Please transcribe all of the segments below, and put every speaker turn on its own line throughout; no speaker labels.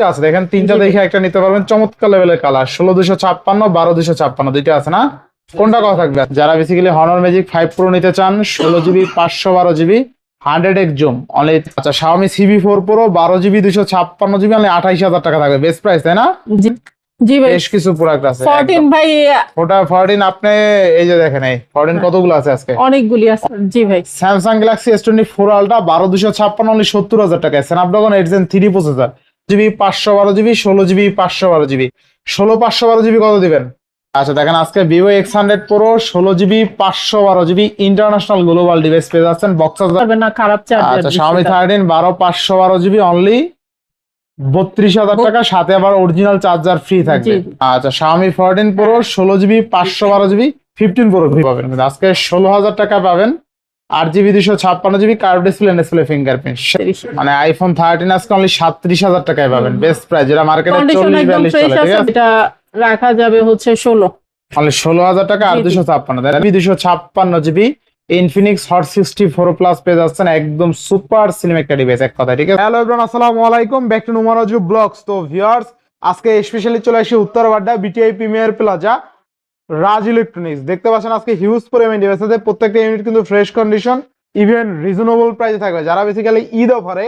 আছে দেখেন, তিনটা দেখে একটা নিতে পারবেন, চমৎকার লেভেলের কালার। 16256, 12256 দুইটা আছে না? কোনটা কথা থাকবে? যারা বেসিক্যালি হনর ম্যাজিক 5 প্রো নিতে চান, 16GB 512GB 100x zoom only. আচ্ছা, Xiaomi CB4 Pro 12GB 256GB only 28000 টাকা থাকবে, বেস্ট প্রাইস তাই না?
জি জি ভাই,
বেশ কিছু প্রোডাক্ট আছে।
14 ভাই,
ওটা 14 আপনি এই যে দেখেন, এই 14 কতগুলো আছে আজকে?
অনেকগুলি আছে। জি ভাই,
Samsung Galaxy S24 Ultra 12256 only 70000 টাকায়, Snapdragon 8 Gen 3 processor, GB 512GB 16GB 512GB 16512GB কত দিবেন? আচ্ছা দেখেন, আজকে Vivo X100 Pro 16GB 512GB international global device পেয়ে যাচ্ছেন, বক্স
পারবে না খারাপ চার্জার।
আচ্ছা Xiaomi 13 12 512GB অনলি 32000 টাকা, সাথে আবার অরিজিনাল চার্জার ফ্রি থাকবে। আচ্ছা Xiaomi 14 Pro 16GB 512GB 15 Pro পাবেন, কিন্তু আজকে 16000 টাকা পাবেন, 8GB 256GB curve display fingerprint, মানে আইফোন 13 আজকে অনলি 37000 টাকায় পাবেন, বেস্ট প্রাইস, যেটা মার্কেটে 40-42 চলে। ঠিক আছে,
এটা রাখা যাবে হচ্ছে 16,
অনলি 16000 টাকা 8256, তাই 256GB ইনফিনিক্স হট 64 প্লাস পেয়ে যাচ্ছেন, একদম সুপার স্লিম একটা ডিভাইস এক কথা। ঠিক আছে, হ্যালো এভরিওয়ান, আসসালামু আলাইকুম, ব্যাক টু নুমারাজু ব্লগস। তো ভিউয়ার্স, আজকে স্পেশালি চলে আসি উত্তরবাড্ডা বিটিআই প্রিমিয়ার প্লাজা রাজ ইলেকট্রনিক্স। দেখতে পাচ্ছেন আজকে হিউজ পরিমাণ ডিভাইস আছে, প্রত্যেকটা ইউনিট কিন্তু ফ্রেশ কন্ডিশন, ইভেন রিজনেবল প্রাইসে থাকবে। যারা বেসিক্যালি ঈদ অফারে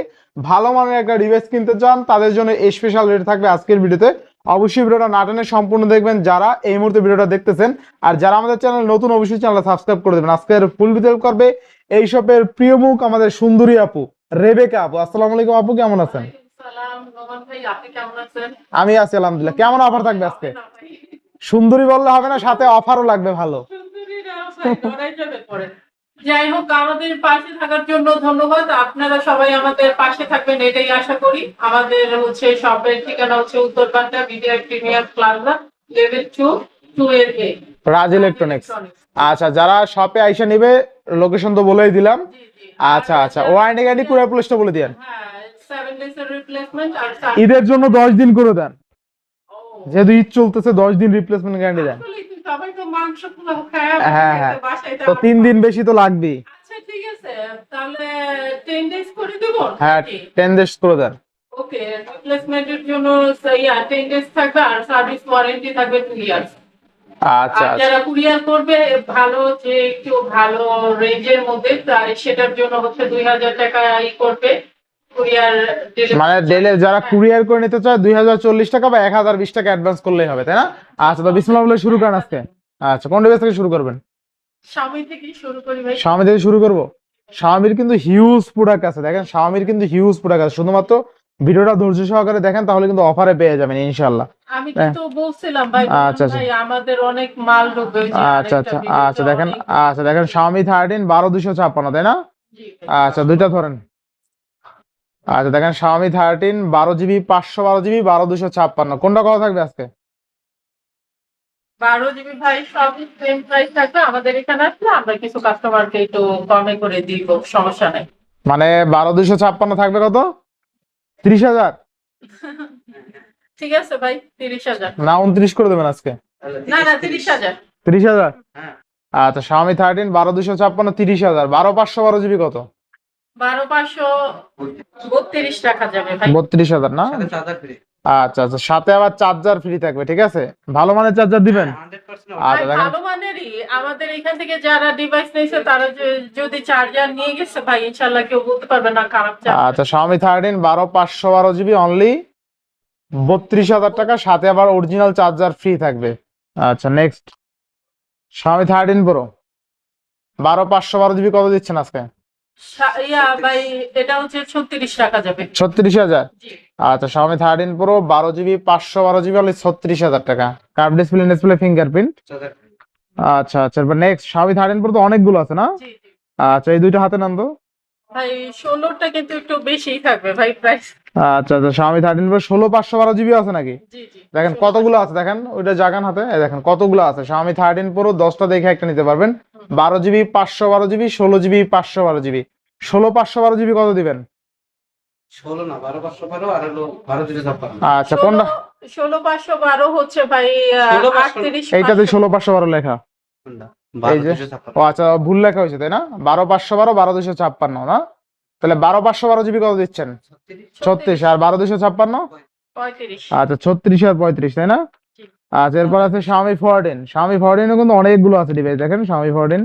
ভালো মানের একটা ডিভাইস কিনতে চান, তাদের জন্য স্পেশাল রেট থাকবে আজকের ভিডিওতে। অবশ্যই ভিডিওটা না টেনে সম্পূর্ণ দেখবেন যারা এই মুহূর্তে ভিডিওটা দেখতেছেন, আর যারা আমাদের চ্যানেল নতুন অবশ্যই চ্যানেলটা সাবস্ক্রাইব করে দেবেন। আজকের ফুল ডিটেল করবে এই শপের প্রিয় মুখ আমাদের সুন্দরী আপু রেবেকা আপু। আসসালামু আলাইকুম আপু, কেমন আছেন? আমি আছি আলহামদুলিল্লাহ। কেমন অফার থাকবে আজকে? সুন্দরী বললে হবে না, সাথে অফারও লাগবে ভালো।
যাই হোক, আমাদের পাশে থাকার জন্য ধন্যবাদ। আপনারা সবাই আমাদের পাশে থাকবেন এটাই আশা করি। আমাদের হচ্ছে শপের ঠিকানা হচ্ছে Uttar Badda BDI premier plaza level 2 এর এ,
রাজ ইলেকট্রনিক্স। আচ্ছা, যারা শপে আইসা নিবে লোকেশন তো বলেই দিলাম। আচ্ছা আচ্ছা, ওয়ারেন্টি গ্যারান্টি পুরো প্লেসটা বলে দেন।
হ্যাঁ, 7 ডেজ এর রিপ্লেসমেন্ট আর
ঈদের জন্য 10 দিন করে দেন, যেহেতু ঈদ চলতেছে 10 দিন রিপ্লেসমেন্ট গ্যারান্টি দেন।
সবাই তো মাংস পোলাও খায়,
হ্যাঁ হ্যাঁ, তো 3 দিন বেশি তো লাগবেই।
আচ্ছা ঠিক আছে, তাহলে 10 ডেজ করে দেব।
হ্যাঁ 10 ডেজ করে দেন।
ওকে, রিপ্লেসমেন্টের জন্য 10 ডেজ থাকবে আর সার্ভিস ওয়ারেন্টি থাকবে 2 ইয়ার্স।
আচ্ছা,
যারা কুরিয়ার করবে ভালো, যে একটু ভালো রেঞ্জের মধ্যে, তাই সেটার জন্য হচ্ছে 2000 টাকা করবে কুরিয়ার,
মানে যারা কুরিয়ার করে নিতে চায় 2040 টাকা বা 1020 টাকা অ্যাডভান্স করলেই হবে, তাই না? আচ্ছা, তো বিসমিল্লাহ বলে শুরু করেন আজকে। আচ্ছা, কোন ডিভাইস থেকে শুরু করবেন?
Xiaomi থেকে শুরু করি ভাই।
Xiaomi থেকে শুরু করব। Xiaomiর কিন্তু হিউজ প্রোডাক্ট আছে, দেখেন Xiaomiর কিন্তু হিউজ প্রোডাক্ট আছে, শুধুমাত্র ভিডিওটা ধৈর্য সহকারে দেখেন, তাহলে কিন্তু অফারে পেয়ে যাবেন ইনশাআল্লাহ।
আমি তো বলছিলাম ভাই,
আচ্ছা
ভাই আমাদের অনেক মাল ঢুকবে।
আচ্ছা আচ্ছা আচ্ছা দেখেন, আচ্ছা দেখেন Xiaomi 13 12256, তাই না? আচ্ছা, দুইটা ধরেন। আচ্ছা দেখেন Xiaomi 13 12GB 512GB 12256, কোনটা কত থাকবে আজকে?
12 GB ভাই, সব সেম প্রাইস থাকবে। আমাদের এখানে আসলে আমরা কিছু কাস্টমারকে একটু কমে করে দিব, সমস্যা নাই।
মানে 12256 থাকবে কত? 30000?
ঠিক আছে ভাই, 30000
না 29 করে দেবেন আজকে?
না না, 30000।
30000? আচ্ছা Xiaomi 13 12256 30000, 12512GB কত?
12532 টাকা যাবে ভাই।
32000 না? আচ্ছা আচ্ছা, সাথে আবার চার্জার ফ্রি থাকবে, ঠিক আছে? ভালো মানের চার্জার দিবেন? আচ্ছা দেখেন,
ভালো মানেরই আমাদের এখান থেকে যারা ডিভাইস নিয়েছে তারা যদি চার্জার নিয়ে গেছে ভাই, ইনশাআল্লাহ কেউ বলতে পারবে না খারাপ চার্জার।
আচ্ছা Xiaomi 13 12512GB অনলি 32000 টাকা, সাথে আবার অরিজিনাল চার্জার ফ্রি থাকবে। আচ্ছা নেক্সট, Xiaomi 13 Pro 12512GB কত দিচ্ছেন আজকে?
ভাই এটা হচ্ছে 36 টাকা যাবে।
36000?
জি।
আচ্ছা Xiaomi 13 Pro 12GB 512GB only 36000 টাকা, কার্ভ ডিসপ্লে ফিঙ্গারপ্রিন্ট। আচ্ছা আচ্ছা, এবার নেক্সট Xiaomi 13 Pro তো অনেকগুলো আছে না?
জি জি
আচ্ছা, এই দুইটা হাতে নেন তো।
ভাই, 16টা কিন্তু একটু বেশিই থাকবে ভাই প্রাইস।
আচ্ছা আচ্ছা, Xiaomi 13 Pro 16512GB আছে নাকি?
জি জি,
দেখেন কতগুলো আছে, দেখেন ওইটা জাগান হাতে, এই দেখেন কতগুলো আছে। Xiaomi 13 Pro 10টা দেখে একটা নিতে পারবেন, 12GB 512GB 16GB 512GB 16512GB কত দিবেন?
16 না 12 512 আর হলো 12256।
আচ্ছা কোনটা?
16512 হচ্ছে ভাই 38।
এইটাতে 16512 লেখা,
কোনটা?
এই যে।
12256।
ও আচ্ছা, ভুল লেখা হয়েছে তাই না? 12512 12256 না? তাহলে 12512GB কত দিচ্ছেন? 36, আর 12256?
35।
আচ্ছা 36 আর 35 তাই না?
জি।
আচ্ছা এরপর আছে Xiaomi 14। Xiaomi 14 এ কিন্তু অনেকগুলো আছে ডিভাইস, দেখেন Xiaomi 14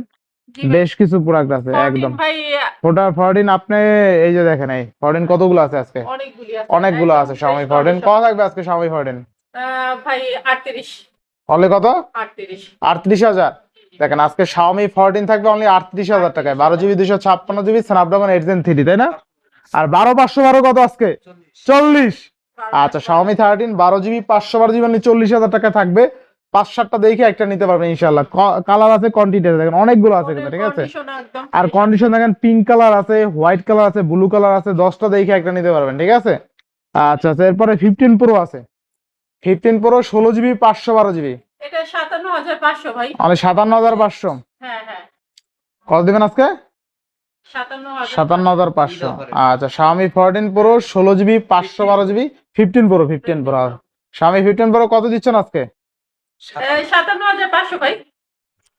জি ভাই।
বেশ কিছু প্রোডাক্ট আছে
14
একদম।
ভাই,
ওটা 14 আপনি এই যে দেখেন, এই 14 কতগুলো আছে আজকে?
অনেকগুলি আছে,
অনেকগুলো
একদম
আছে
fresh
Xiaomi 14।
condition।
কত থাকবে আজকে Xiaomi 14?
ভাই 38।
অনলি কত?
38।
38,000। দেখেন আজকে Xiaomi 14 থাকবে অনলি 38,000 টাকায়, 12GB 256GB Snapdragon 8 Gen 3 তাই না? আর 12/512 কত আজকে? 40। আচ্ছা Xiaomi 13 12GB 512GB অনলি 40,000 টাকা থাকবে। 5-7টা দেখে একটা নিতে পারবেন ইনশাআল্লাহ। কালার আছে, কোয়ান্টিটি আছে, দেখেন অনেকগুলো আছে কিন্তু, ঠিক আছে?
কন্ডিশন একদম
আর
fresh
কন্ডিশন দেখেন, পিঙ্ক কালার আছে, হোয়াইট কালার আছে, ব্লু কালার আছে, 10টা দেখে একটা নিতে পারবেন, ঠিক আছে? আচ্ছা আচ্ছা এরপরে 15 প্রো আছে। 15 প্রো 16GB 512GB
এটা 57,500 ভাই।
মানে 57,500।
হ্যাঁ হ্যাঁ,
কত দিবেন আজকে?
57,500।
57,500। আচ্ছা Xiaomi 14 pro 16GB 512GB 15 pro 15 pro Xiaomi 15 pro কত দিচ্ছেন আজকে?
57,500 ভাই।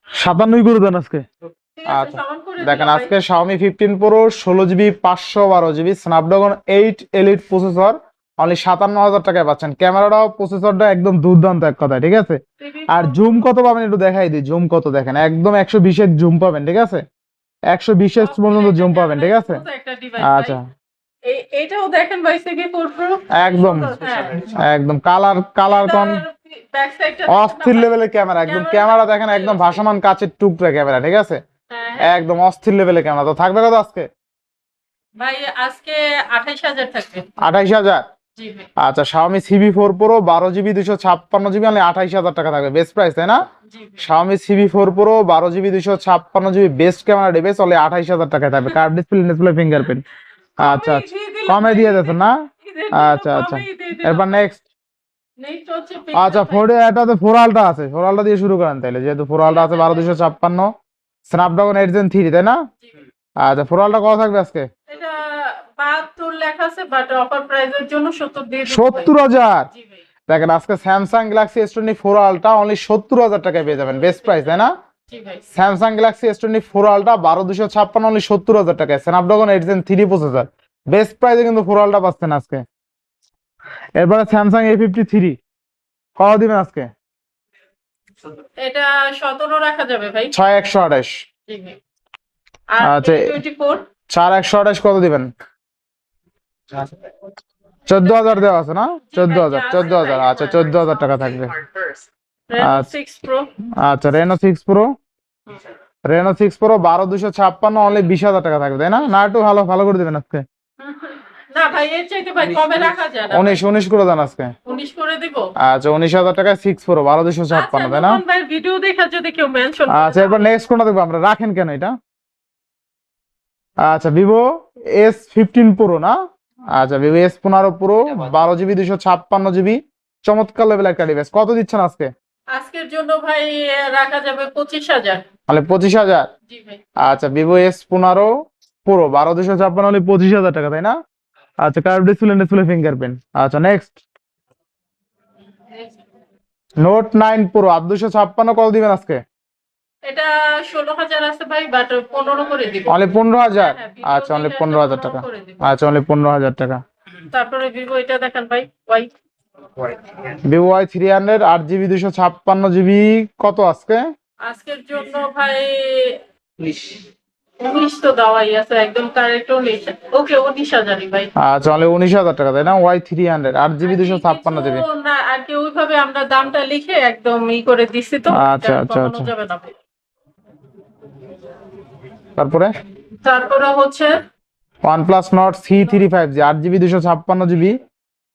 57 করে দেন আজকে।
ঠিক আছে,
আচ্ছা
সমান করে
দেখেন
দিলাম ভাই।
আজকে Xiaomi 15 pro 16GB 512GB Snapdragon 8 Elite processor only 57,000 টাকায় পাচ্ছেন। ক্যামেরাটাও প্রসেসরটা একদম দুর্দান্ত এক কথায়, ঠিক আছে? আর জুম কত পাবেন একটু দেখাই দিই, জুম কত দেখেন, একদম 120 এর জুম পাবেন, ঠিক আছে? 120 পর্যন্ত জুম পাবেন, ঠিক আছে?
একটা ডিভাইস
আচ্ছা
ভাই। এটাও দেখেন ভাই, থেকে পুরো
একদম একদম কালার কোন
ব্যাক সাইডটা
অস্থির লেভেলের ক্যামেরা, একদম ক্যামেরা দেখেন একদম ভাসমান কাচের টুকরা ক্যামেরা, ঠিক আছে? একদম অস্থির লেভেলের ক্যামেরা। তো থাকবে কত আজকে?
ভাই আজকে 28,000 থাকবে।
28,000।
জি ভাই।
আচ্ছা Xiaomi CB4 Pro 12GB 256GB only 28,000 টাকা থাকবে, বেস্ট প্রাইস তাই না?
জি ভাই।
Xiaomi CB4 Pro 12GB 256GB best camera device only 28,000 টাকায় থাকবে, কার্ভ ডিসপ্লে ফিঙ্গারপ্রিন্ট। আচ্ছা আচ্ছা কমে দিয়ে দিয়েছেন না? আচ্ছা আচ্ছা এরপর নেক্সট।
নেক্সট হচ্ছে
আচ্ছা এটাতে 4 আলট্রা আছে, 4 আলট্রা দিয়ে শুরু করেন তাহলে, যেহেতু 4 আলট্রা আছে 12/256 Snapdragon 8 Gen 3 তাই না? আচ্ছা 4 আলট্রা কত থাকবে আজকে?
এটা 72 লেখা আছে, বাট অফার প্রাইসের জন্য 70 দিয়ে দিচ্ছি ভাই।
70,000।
জি ভাই।
দেখেন আজকে Samsung Galaxy S24 Ultra only 70,000 টাকায় পেয়ে যাবেন, বেস্ট প্রাইস তাই না?
জি ভাই।
Samsung Galaxy S24 Ultra 12/256 only 70,000 টাকায়, Snapdragon 8 Gen 3 প্রসেসর, বেস্ট প্রাইসে কিন্তু 4 Ultra পাচ্ছেন আজকে। এরপরে Samsung A53 কত দিবেন আজকে?
এটা 17 রাখা যাবে ভাই।
6128।
জি ভাই। আর
আচ্ছা
24
4128 কত দিবেন? 14,000 দেওয়া আছে না? 14,000 আচ্ছা 14,000 টাকা থাকবে।
Reno 6 Pro।
আচ্ছা Reno 6 Pro 12/256 অনলি 20,000 টাকা থাকবে তাই না? না একটু ভালো করে দিবেন আজকে।
না ভাই, এর চাইতে ভাই কমে রাখা যায় না।
19 করে দেন আজকে।
19 করে দিব।
আচ্ছা 19,000 টাকায় 6 Pro 12/256 তাই না?
ভাই ভিডিও দেখা যদি কেউ মেনশন
আচ্ছা এরপর নেক্সট কোনটা দেখবো আমরা, রাখেন কেন এটা? আচ্ছা Vivo S15 Pro না? আচ্ছা Vivo S15 Pro 12GB 256GB চমৎকার লেভেল একটা ডিভাইস, কত দিচ্ছেন আজকে?
আজকের জন্য ভাই রাখা যাবে 25,000।
মানে 25,000।
জি ভাই।
আচ্ছা Vivo S15 Pro 12/256 হলে 25,000 টাকা তাই না? আচ্ছা কার্ভ ডিসপ্লে ফিঙ্গারপ্রিন্ট। আচ্ছা নেক্সট Note 9 Pro 8/256 কত দিবেন আজকে?
এটা 16,000 আছে ভাই, বাট 15 করে দিব।
অনলি 15,000।
হ্যাঁ,
আচ্ছা অনলি
ভিডিও
15,000 টাকা।
করে দিব।
আচ্ছা অনলি 15,000 টাকা।
তারপরে ভিভো এটা দেখেন ভাই, Y.
Vivo Y300 8GB 256GB কত আজকে?
আজকের জন্য ভাই
19
19 তো দেওয়াই আছে, একদম কারেক্ট 19। ওকে 19,000ই ভাই।
আচ্ছা অনলি 19,000 টাকা তাই না? Y300 8GB 256GB।
কিছু না, আর কি ওইভাবে আমরা দামটা লিখে একদম করে দিছি তো।
আচ্ছা,
এটা
আচ্ছা,
কমানো
আচ্ছা।
যাবে না ভাই।
তারপরে
হচ্ছে
OnePlus Nord C3 5G 8GB 256GB।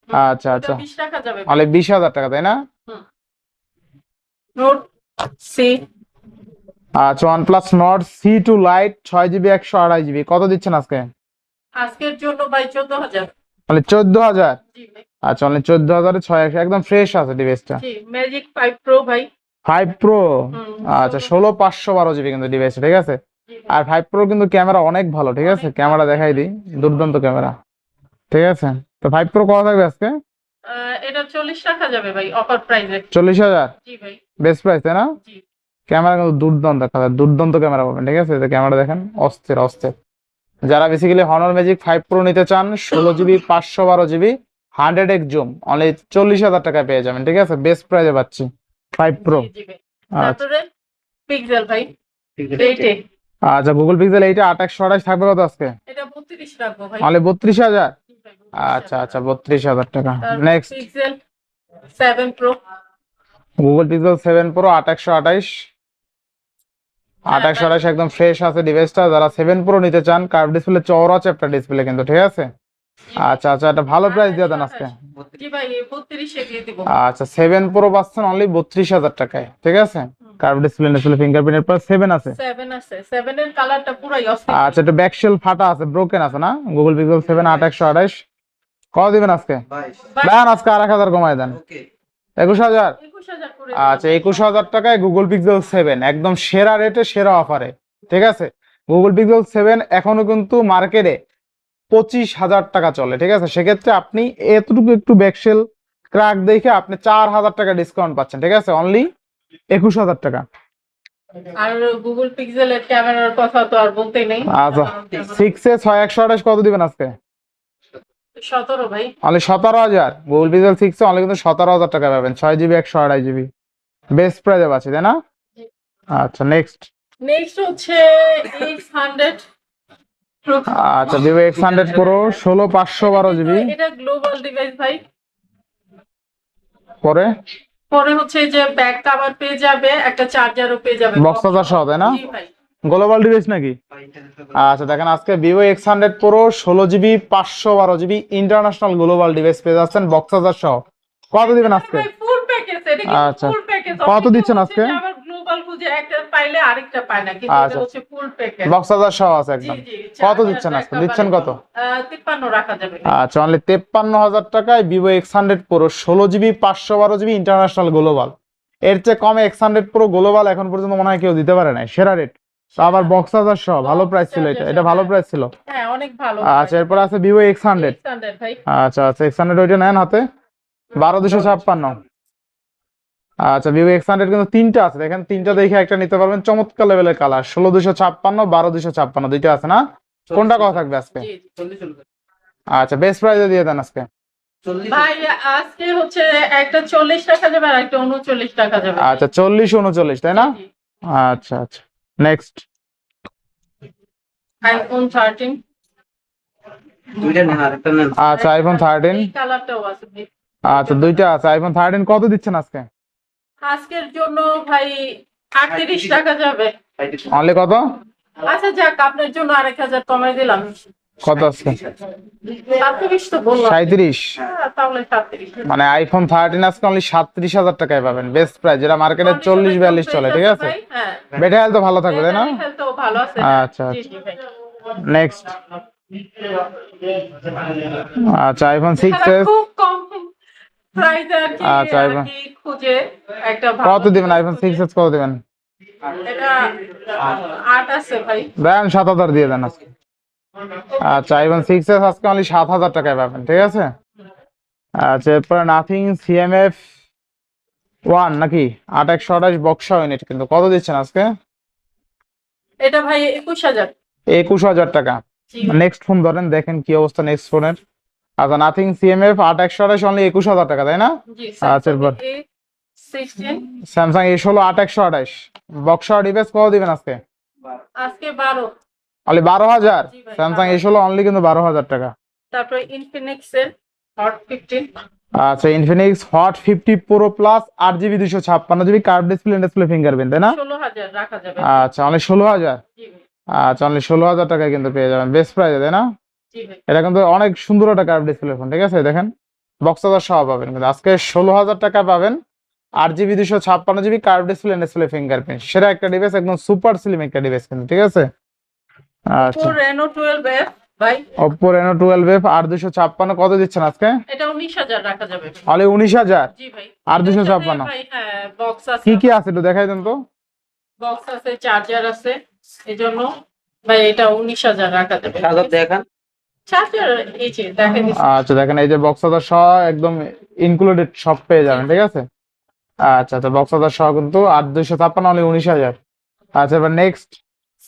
আচ্ছা আচ্ছা
20 টাকা যাবে ভাই।
অনলি 20,000 টাকা তাই না?
Note C.
আচ্ছা OnePlus Nord C2 Lite 6GB 128GB কত দিচ্ছেন আজকে?
আজকের জন্য ভাই 14,000।
অনলি 14,000।
জি ভাই।
আচ্ছা অনলি 14,000 এ 6 একদম ফ্রেশ আছে ডিভাইসটা।
জি, ম্যাজিক 5 প্রো ভাই।
5 Pro
হুম,
আচ্ছা 16/512GB কিন্তু ডিভাইস, ঠিক আছে?
জি ভাই।
আর 5 Pro কিন্তু ক্যামেরা অনেক ভালো, ঠিক আছে? ক্যামেরা দেখাই দিই, দুর্দান্ত ক্যামেরা, ঠিক আছে? তো 5 Pro কত থাকবে আজকে?
এটা 40 টাকা যাবে ভাই, অফার প্রাইসে।
40,000
জি ভাই।
বেস্ট প্রাইস তাই না?
জি।
ক্যামেরা কিন্তু দুর্দান্ত ক্যামেরা পাবেন, ঠিক আছে? ক্যামেরা দেখেন অস্থির। যারা বেসিক্যালি Honor Magic 5 Pro নিতে চান 16GB 512GB 100x zoom only 40,000 টাকায় পেয়ে যাবেন, ঠিক আছে, বেস্ট প্রাইসে পাচ্ছি 5 প্রো।
জি, জি ভাই। তারপরে পিক্সেল ভাই, এইটে
আচ্ছা গুগল পিক্সেল এইটা 2828 থাকবে কত আজকে?
এটা 32 রাখবো ভাই।
অনলি 32,000।
জি ভাই, 32,000
আচ্ছা আচ্ছা 32,000 টাকা।
তারপর
next
pixel 7 pro,
Google pixel 7 pro 2828। 2828 একদম ফ্রেশ আছে ডিভাইসটা। যারা 7 প্রো নিতে চান, কার্ভ ডিসপ্লে, চওড়া চ্যাপ্টার ডিসপ্লে কিন্তু, ঠিক আছে। আচ্ছা আচ্ছা একটা ভালো প্রাইস দিয়ে দেন আজকে।
জি ভাই 32 এ দিয়ে দিব।
আচ্ছা 7 প্রো পাচ্ছেন অনলি 32,000 টাকায়, ঠিক আছে। কার্ভ ডিসপ্লে ফিঙ্গারপ্রিন্টের পর 7 আছে।
7 আছে, 7 এর কালারটা পুরাই অস্থির।
আচ্ছা এটা ব্যাকশেল ফাটা আছে, ব্রোকেন আছে না? গুগল পিক্সেল 7 2828 কত দিবেন আজকে?
22
দেন আজকে 8,000 কমায় দেন।
ওকে
21,000।
21,000 করে
আচ্ছা 21,000 টাকায় গুগল পিক্সেল 7 একদম সেরা রেটে সেরা অফারে, ঠিক আছে। গুগল পিক্সেল 7 এখনো কিন্তু মার্কেটে 25,000 টাকা চলে, ঠিক আছে। সেক্ষেত্রে আপনি এতটুকু একটু ব্যাকশেল ক্র্যাক দেখে আপনি 4,000 টাকা ডিসকাউন্ট পাচ্ছেন, ঠিক আছে, অনলি 21,000 টাকা।
আর গুগল পিক্সেলের ক্যামেরার কথা তো আর বলতেই নেই।
আচ্ছা 6 এ 6128 কত দিবেন আজকে?
17 ভাই।
অনলি 17,000। গুগল পিক্সেল 6 অনলি কিন্তু 17,000 টাকা পাবেন, 6GB 128GB বেস্ট প্রাইসে পাচ্ছি, তাই না?
জি।
আচ্ছা নেক্সট
নেক্সট হচ্ছে X100 Pro।
আচ্ছা ভিভো X100 Pro 16/512GB।
এটা গ্লোবাল ডিভাইস ভাই।
পরে
পরে হচ্ছে যে ব্যাক কভার পেয়ে যাবে, একটা চার্জারও পেয়ে যাবে।
বক্স চার্জার সহ, তাই না?
জি ভাই।
গ্লোবাল ডিভাইস নাকি? আচ্ছা দেখেন আজকে Vivo X100 Pro 16GB 512GB international global device পেয়ে যাচ্ছেন বক্স চার্জার সহ। কত দিবেন আজকে?
ভাই ফুল প্যাকেজ, এটা কি
আচ্ছা।
Full package?
কত দিচ্ছেন আজকে?
আবার গ্লোবাল খুঁজে একটা পাইলে আরেকটা পায় না, কিন্তু এটা
আচ্ছা।
হচ্ছে ফুল প্যাকেজ।
বক্স চার্জার সহ আছে
জি
একদম।
জি।
কত দিচ্ছেন আজকে? দিচ্ছেন কত?
53 রাখা যাবে।
আচ্ছা অনলি 53,000 টাকায় Vivo X100 Pro 16GB 512GB international global. এর চেয়ে কমে X100 Pro গ্লোবাল এখন পর্যন্ত মনে হয় কেউ দিতে পারে না, সেরা রেট। তো আবার বক্স চার্জার সহ ভালো প্রাইস ছিল, এটা ভালো প্রাইস ছিল।
হ্যাঁ অনেক ভালো।
আচ্ছা এরপর আছে ভিভো X100।
স্ট্যান্ডার্ড ভাই।
আচ্ছা আচ্ছা X100 ওইটা নেন হাতে 12,256। আচ্ছা ভিভো X100 কিন্তু তিনটা আছে, দেখেন তিনটা দেখে একটা নিতে পারবেন, চমৎকার লেভেলের কালার। 16,256 12,256 দুইটা আছে না? কোনটা কথা থাকবে আজকে?
জি জি।
আচ্ছা বেস্ট প্রাইসে দিয়ে দেন আজকে।
ভাই আজকে হচ্ছে একটা 40 টাকা যাবে আর একটা 39 টাকা যাবে।
আচ্ছা 40 39 তাই না?
জি।
আচ্ছা আচ্ছা নেক্সট
আইফোন 13।
দুইটা নেন আরেকটা নেন।
আচ্ছা আইফোন 13।
এই কালারটাও আছে ভাই।
আচ্ছা দুইটা আছে আইফোন 13 কত দিচ্ছেন আজকে?
আজকের জন্য ভাই 38 টাকা যাবে।
অনলি কত?
আচ্ছা যাক, আপনার জন্য 1,000 কমাই দিলাম।
কত আজকে?
37 তো বললাম।
37।
হ্যাঁ, তাহলে 37।
মানে আইফোন 13 আজকে অনলি 37,000 টাকায় পাবেন, বেস্ট প্রাইস, যেটা মার্কেটে 40 42 চলে, ঠিক আছে।
হ্যাঁ।
ব্যাটারি হেলথ তো ভালো থাকবে, তাই না?
ব্যাটারি হেলথও ভালো আছে।
আচ্ছা
জি জি ভাই।
নেক্সট আচ্ছা আইফোন 6s
তারা খুব কম প্রাইস আর কি,
আচ্ছা,
আর
iPhone-
কি খুঁজে একটা ভালো
কত দিবেন? আইফোন 6s কত দিবেন?
এটা 8 আছে ভাই।
দেন 7,000 দিয়ে দেন আজকে। আচ্ছা আইফোন 6s আজকে অনলি 7,000 টাকায় পাবেন, ঠিক আছে। আচ্ছা এরপরে নাথিং CMF 1 নাকি 8/128 বক্সা ইউনিট কিন্তু কত দিচ্ছেন আজকে?
এটা ভাই 21,000।
21,000 টাকা।
জি
নেক্সট ফোন ধরেন, দেখেন কি অবস্থা নেক্সট ফোনের। আচ্ছা নাথিং CMF 8/128 অনলি 21,000 টাকা, তাই না?
জি।
আচ্ছা এরপর
A16
Samsung A16 8/128 Buxa device কত দিবেন আজকে?
আজকে 12।
অনলি 12,000।
জি ভাই,
স্যামসাং
12,000
A16 অনলি কিন্তু 12,000 টাকা।
তারপর ইনফিনিক্স এর হট 15।
আচ্ছা Infinix hot 50 pro plus 8GB 256GB curve display fingerprint, তাই না?
16,000 রাখা যাবে।
আচ্ছা অনলি 16,000।
জি ভাই।
আচ্ছা অনলি 16,000 টাকায় কিন্তু পেয়ে যাবেন, বেস্ট প্রাইসে, তাই না?
জি ভাই।
এটা কিন্তু অনেক সুন্দর একটা কার্ভ ডিসপ্লে ফোন, ঠিক আছে। দেখেন বক্স চার্জার সহ পাবেন কিন্তু আজকে 16,000 টাকা পাবেন, 8GB 256GB curve display fingerprint, সেটা একটা ডিভাইস, একদম সুপার স্লিম একটা ডিভাইস কিন্তু, ঠিক আছে। আচ্ছা
Reno 12F ভাই।
Oppo Reno 12F 8/256 কত দিচ্ছেন আজকে?
এটা 19,000 রাখা যাবে।
অনলি 19,000।
জি ভাই।
8/256
ভাই হ্যাঁ, বক্স আছে।
কি কি আছে একটু দেখাই দেন তো।
বক্স আছে, চার্জার আছে, এজন্য ভাই এটা 19,000 রাখা যাবে।
সাজার দেখান।
চার্জার এই যে দেখেন।
আচ্ছা দেখেন এই যে বক্স চার্জার সহ একদম ইনক্লুডেড সব পেয়ে যাবেন, ঠিক আছে। আচ্ছা তো বক্স চার্জার সহ কিন্তু 8/256 অনলি 19,000। আচ্ছা এবার নেক্সট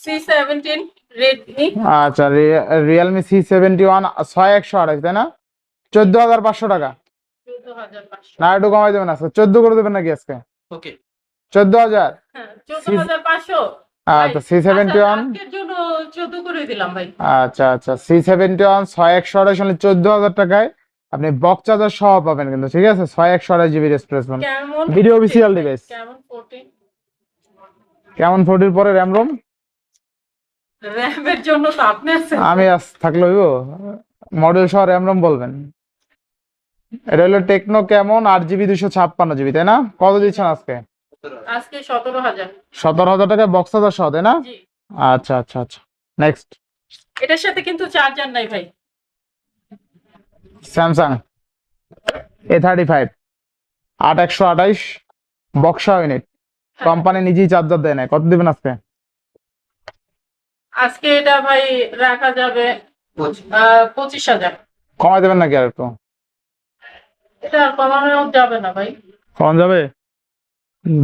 C17 Redmi।
আচ্ছা রিয়েলমি C71 6128, তাই না? 14,500 টাকা
14,500
না একটু কমাই দেবেন আজকে 14 করে দেবেন নাকি আজকে
ওকে
14,000
হ্যাঁ 14,500
আচ্ছা C71
আজকের জন্য 14 করে দিলাম ভাই।
আচ্ছা আচ্ছা C71 6128 হলে 14,000 টাকায় আপনি বক্স চার্জার সহ পাবেন কিন্তু ঠিক আছে 6128 জিবি রিপ্লেসমেন্ট
কেমন
ভিডিও অফিসিয়াল ডিভাইস
কেমন 14
কেমন 40 পরে র্যাম রোম
র‍্যামের জন্য তো আপনি আছেন।
আমি আজ থাকলে হইব মডেল সহ র্যাম রোম বলবেন এটা হলো টেকনো কেমন 8 GB 256 GB তাই না কত দিচ্ছেন আজকে
আজকে 17,000
17,000 টাকায় বক্স চার্জার সহ তাই না
জি।
আচ্ছা আচ্ছা আচ্ছা নেক্সট
এটার সাথে কিন্তু চার্জার নাই ভাই।
Samsung A35 8128 box unit company নিজেই চার্জার দেয় না কত দিবেন আজকে
আজকে এটা ভাই রাখা যাবে 25,000
কমাই দেবেন নাকি আর একটু
এটা আর কমানো যাবে না ভাই।
কমান যাবে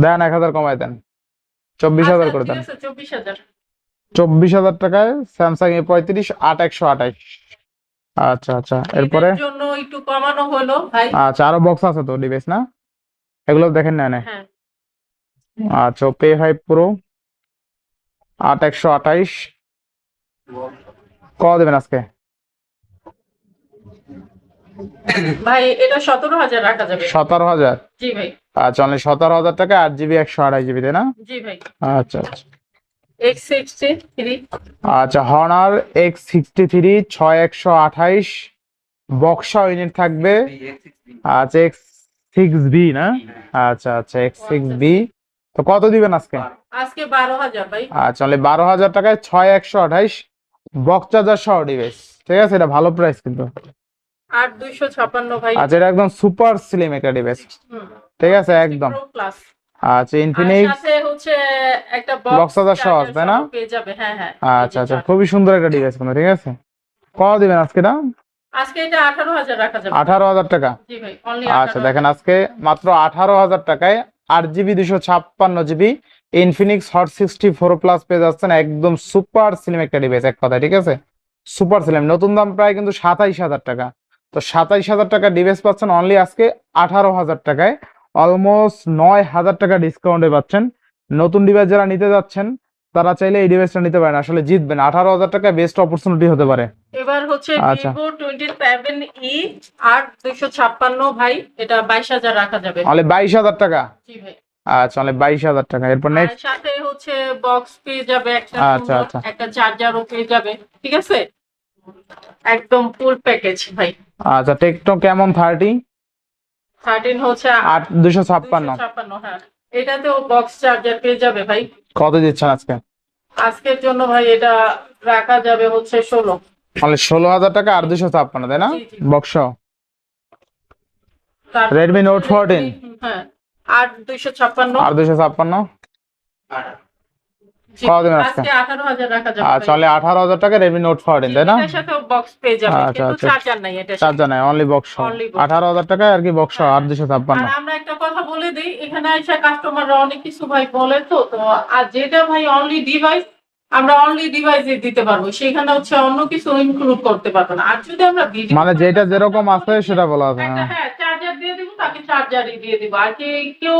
দেন 1,000 কমাই দেন 24,000 করে দেন
আচ্ছা, ঠিক আছে 24,000
24,000 টাকায় স্যামসাং A35 8128 আচ্ছা আচ্ছা এরপরে
এর জন্য একটু কমানো হলো ভাই।
আচ্ছা আরো বক্স আছে তো ডিভাইস না এগুলো দেখেন না
হ্যাঁ
আচ্ছা Oppo A5 Pro 8128 কত দেবেন আজকে
ভাই এটা 17,000 রাখা যাবে।
17,000
জি ভাই
আচ্ছা অনলি 17,000 টাকা 8 GB 128 GB তাই না
জি ভাই
আচ্ছা আচ্ছা
X63
আচ্ছা Honor X63 6128 বক্সা ইউনিট থাকবে আচ্ছা X6B না আচ্ছা আচ্ছা X6B তো কত দিবেন আজকে
আজকে 12,000 ভাই।
আচ্ছা অনলি 12,000 টাকায় 6128 বক্স চার্জার সহ ডিভাইস ঠিক আছে এটা ভালো প্রাইস কিন্তু
8256 ভাই।
আচ্ছা এটা একদম সুপার স্লিম একটা ডিভাইস
হুম,
ঠিক আছে একদম
Pro Plus।
আচ্ছা
আর
ইনফিনিক্স
সাথে হচ্ছে একটা
Box
বক্স
চার্জার সহ আছে, তাই না?
পেয়ে যাবে। হ্যাঁ হ্যাঁ
আচ্ছা আচ্ছা খুবই সুন্দর একটা ডিভাইস কিন্তু ঠিক আছে কত দিবেন আজকে এটা
আজকে এটা 18,000 রাখা যাবে।
18,000 টাকা
জি ভাই অনলি
আচ্ছা দেখেন আজকে মাত্র 18,000 টাকায় 8 GB 256 GB Infinix hot 64 plus পেয়ে যাচ্ছেন একদম সুপার স্লিম একটা ডিভাইস এক কথায় ঠিক আছে সুপার স্লিম নতুন দাম প্রায় কিন্তু 27,000 টাকা তো 27,000 টাকা ডিভাইস পাচ্ছেন অনলি আজকে 18,000 টাকায় অলমোস্ট 9,000 টাকা ডিসকাউন্টে পাচ্ছেন নতুন ডিভাইস যারা নিতে যাচ্ছেন তারা চাইলে এই ডিভাইসটা নিতে পারেন আসলে জিতবেন 18,000 টাকা বেস্ট অপরচুনিটি হতে পারে
এবার হচ্ছে
আচ্ছা।
Vivo 27E 8256 ভাই এটা 22,000 রাখা যাবে।
অনলি 22,000 টাকা
জি ভাই
আচ্ছা অনলি 22,000 টাকা এরপর
আর
নেক্সট
সাথে হচ্ছে বক্স পেয়ে যাবে একটা
আচ্ছা,
সুন্দর,
আচ্ছা।
একটা চার্জারও পেয়ে যাবে ঠিক আছে একদম ফুল প্যাকেজ ভাই।
আচ্ছা টেকনো কেমন 30
13 হচ্ছে
256
256 হ্যাঁ এটাতেও বক্স চার্জার পেয়ে যাবে ভাই।
কত দিচ্ছেন আজকে
আজকের জন্য ভাই এটা রাখা যাবে হচ্ছে 16।
মানে 16,000 টাকা আর 256 তাই না
জি, জি।
বক্স
তারপর
Redmi Note
হচ্ছে
14
হ্যাঁ আর 256
আর 256
জি,
কত দিবেন আজকে?
আজকে 18,000 রাখা যাবে
আচ্ছা
ভাই।
অনলি 18,000 টাকা Redmi Note 14 তাই না
এটার সাথেও বক্স পেয়ে যাবে
আচ্ছা,
কিন্তু
আচ্ছা।
চার্জার নাই এটা
চার্জার নাই অনলি বক্স
Only box।
18,000 টাকায় আর কি বক্স
হ্যাঁ,
আর
আর
256
আমরা একটা কথা বলে দিই এখানে এসে কাস্টমাররা অনেক কিছু ভাই বলে তো আর যেটা ভাই অনলি ডিভাইস আমরা অনলি ডিভাইসে দিতে পারবো সেখানে হচ্ছে অন্য কিছু ইনক্লুড করতে পারবো না আর যদি আমরা ভিডিও
মানে যেটা যেরকম আছে সেটা বলা আছে
একটা হ্যাঁ চার্জার দিয়ে দিব তাকে চার্জারই দিয়ে দিব আর কি কেউ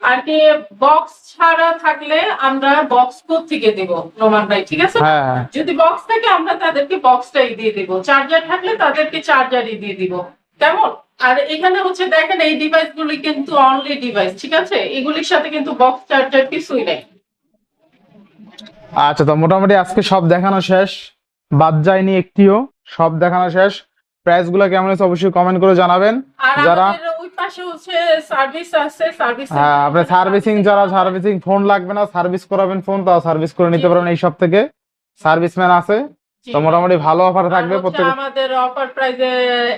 আর কি বক্স ছাড়া থাকলে আমরা বক্স কোড থেকে দিব নোমান ভাই ঠিক আছে
হ্যাঁ হ্যাঁ
যদি বক্স থাকে আমরা তাদেরকে বক্সটাই দিয়ে দিব চার্জার থাকলে তাদেরকে চার্জারই দিয়ে দিব কেমন আর এখানে হচ্ছে দেখেন এই ডিভাইসগুলি কিন্তু অনলি ডিভাইস ঠিক আছে এগুলির সাথে কিন্তু বক্স চার্জার কিছুই নেই।
আচ্ছা তো মোটামুটি আজকে সব দেখানো শেষ বাদ যায়নি একটিও সব দেখানো শেষ প্রাইস গুলো কেমন আছে অবশ্যই কমেন্ট করে জানাবেন
আর
যারা
আমাদের ওই পাশে হচ্ছে সার্ভিস আছে সার্ভিস
হ্যাঁ আপনি সার্ভিসিং যারা সার্ভিসিং ফোন লাগবে না সার্ভিস করাবেন ফোন তাও সার্ভিস করে নিতে পারবেন এই সব থেকে সার্ভিসম্যান আছে তো মোটামুটি ভালো অফার থাকবে প্রত্যেক
আমাদের অফার প্রাইসে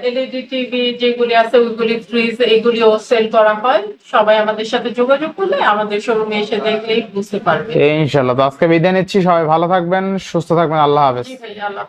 এলইডি টিভি যেগুলি আছে ওইগুলি ফ্রিজ এইগুলিও সেল করা হয় সবাই আমাদের সাথে যোগাযোগ করলে আমাদের শোরুমে এসে দেখলেই বুঝতে পারবে।
ইনশাআল্লাহ তো আজকে বিদায় নিচ্ছি সবাই ভালো থাকবেন সুস্থ থাকবেন আল্লাহ হাফেজ
জি ভাই আল্লাহ